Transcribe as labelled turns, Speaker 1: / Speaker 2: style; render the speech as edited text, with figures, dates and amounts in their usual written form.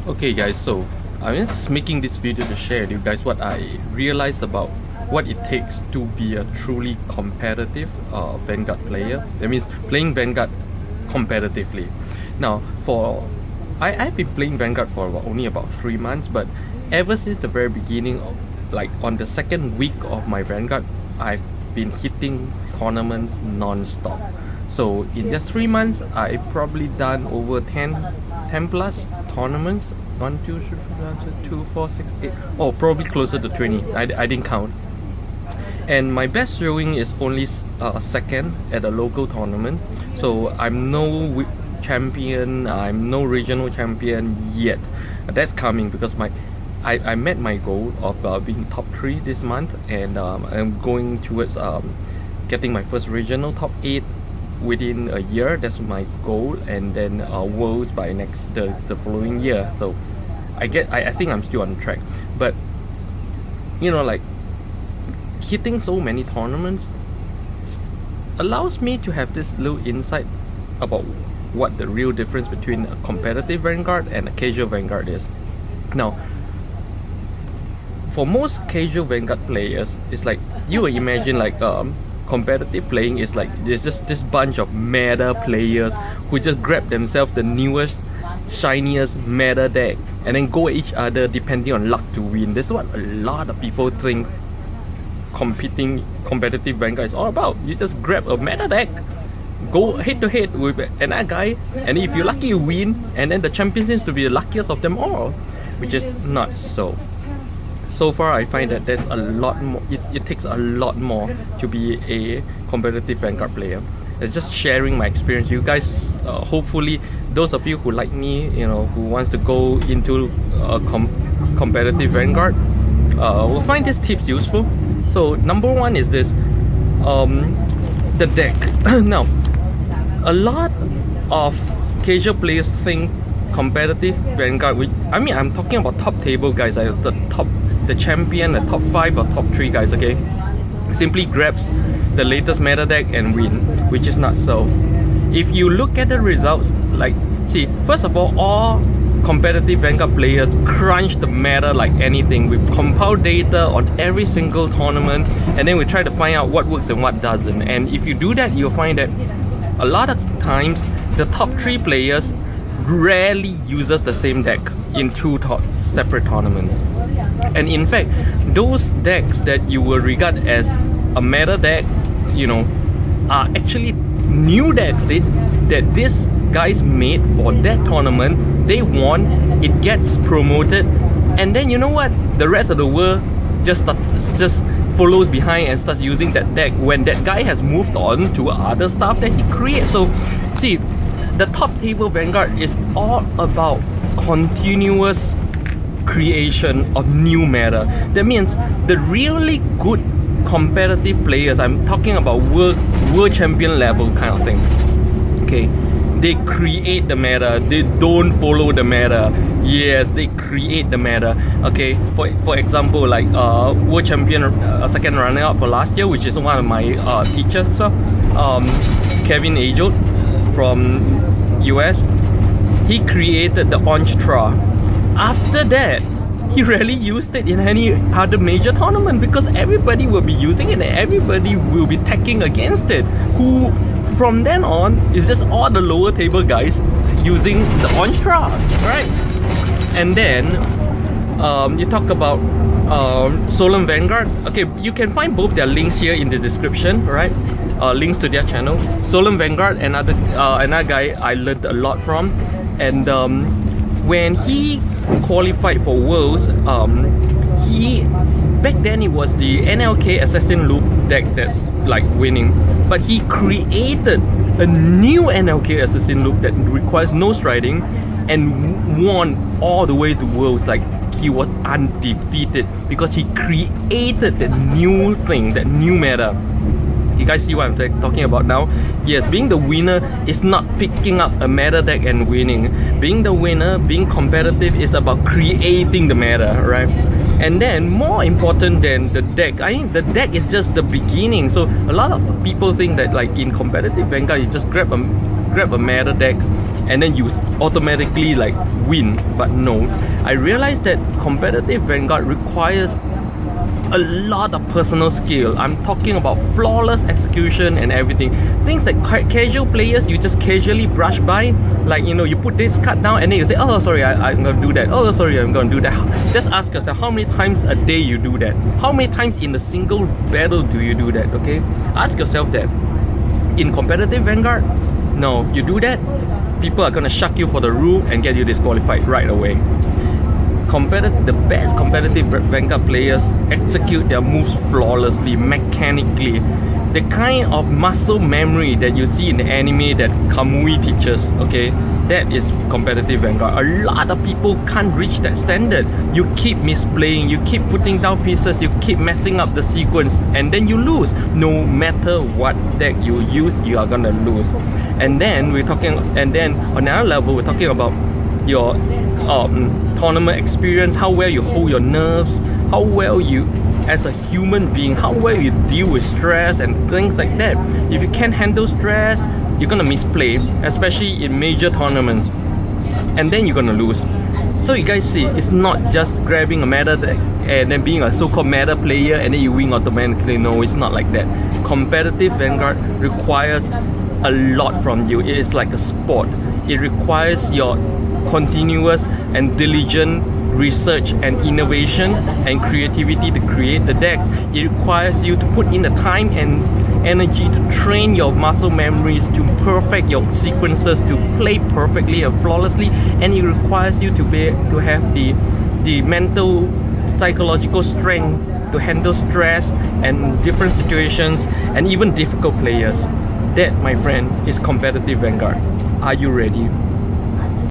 Speaker 1: Okay guys, so I'm just making this video to share with you guys what I realized about what it takes to be a truly competitive Vanguard player. That means playing Vanguard competitively. Now, I've been playing Vanguard for only about 3 months, but ever since the very beginning, like on the second week of my Vanguard, I've been hitting tournaments non-stop. So in just 3 months, I probably done over 10 plus tournaments. 1, 2, 3, 2, 4, 6, 8. Oh, probably closer to 20. I didn't count. And my best showing is only second at a local tournament. So I'm no champion, I'm no regional champion yet. That's coming because I met my goal of being top 3 this month, and I'm going towards getting my first regional top 8 within a year. That's my goal, and then worlds by the following year. So I think I'm still on track, but you know, like hitting so many tournaments allows me to have this little insight about what the real difference between a competitive Vanguard and a casual Vanguard is. Now, for most casual Vanguard players, it's like you would imagine like competitive playing is like there's just this bunch of meta players who just grab themselves the newest, shiniest meta deck and then go at each other depending on luck to win. This is what a lot of people think competitive Vanguard is all about. You just grab a meta deck, go head to head with another guy, and if you're lucky you win, and then the champion seems to be the luckiest of them all, which is not so. So far, I find that there's a lot more. It takes a lot more to be a competitive Vanguard player. It's just sharing my experience. You guys, hopefully, those of you who like me, you know, who wants to go into competitive Vanguard, will find these tips useful. So number one is this, the deck. Now, a lot of casual players think competitive Vanguard. I'm talking about top table guys, like the champion, the top 5 or top 3 guys, okay, simply grabs the latest meta deck and win, which is not so. If you look at the results, like, see, first of all competitive Vanguard players crunch the meta like anything. We compile data on every single tournament, and then we try to find out what works and what doesn't. And if you do that, you'll find that a lot of times the top 3 players rarely uses the same deck in 2 separate tournaments. And in fact, those decks that you will regard as a meta deck, you know, are actually new decks that these guys made for that tournament. They won, it gets promoted, and then you know what? The rest of the world just follows behind and starts using that deck when that guy has moved on to other stuff that he creates. So, see, the top table Vanguard is all about continuous creation of new meta. That means the really good competitive players, I'm talking about world champion level kind of thing, okay, they create the meta. They don't follow the meta. Yes, they create the meta. Okay, for example, like world champion, second runner up for last year, which is one of my teachers, Kevin Ajot from US. He created the Onstra. After that, he rarely used it in any other major tournament because everybody will be using it and everybody will be tacking against it. Who from then on is just all the lower table guys using the Onstra, right? And then you talk about Solemn Vanguard. Okay, you can find both their links here in the description, right? Links to their channel. Solemn Vanguard, another guy I learned a lot from, and when he qualified for Worlds, back then it was the NLK Assassin Loop deck that's like winning, but he created a new NLK Assassin Loop that requires no striding and won all the way to Worlds. Like, he was undefeated because he created that new thing, that new meta. You guys see what I'm talking about now? Yes, being the winner is not picking up a meta deck and winning. Being the winner, being competitive, is about creating the meta, right? And then, more important than the deck, I think the deck is just the beginning. So a lot of people think that, like, in competitive Vanguard, you just grab a meta deck and then you automatically like win. But no, I realized that competitive Vanguard requires a lot of personal skill. I'm talking about flawless execution and everything. Things like casual players, you just casually brush by, like, you know, you put this card down and then you say, oh sorry, I'm gonna do that, oh sorry, I'm gonna do that. Just ask yourself, how many times a day you do that? How many times in a single battle do you do that? Okay, ask yourself that. In competitive Vanguard, no, you do that, people are gonna shuck you for the rule and get you disqualified right away. The best competitive Vanguard players execute their moves flawlessly, mechanically. The kind of muscle memory that you see in the anime that Kamui teaches, okay, that is competitive Vanguard. A lot of people can't reach that standard. You keep misplaying, you keep putting down pieces, you keep messing up the sequence, and then you lose. No matter what deck you use, you are gonna lose. And then on another level, we're talking about your tournament experience, how well you hold your nerves, how well you, as a human being, how well you deal with stress and things like that. If you can't handle stress, you're gonna misplay, especially in major tournaments, and then you're gonna lose. So you guys see, it's not just grabbing a meta deck and then being a so-called meta player and then you win automatically. No, it's not like that. Competitive Vanguard requires a lot from you. It is like a sport. It requires your continuous and diligent research and innovation and creativity to create the decks. It requires you to put in the time and energy to train your muscle memories, to perfect your sequences, to play perfectly and flawlessly, and it requires you to have the mental, psychological strength to handle stress and different situations and even difficult players. That, my friend, is competitive Vanguard. Are you ready?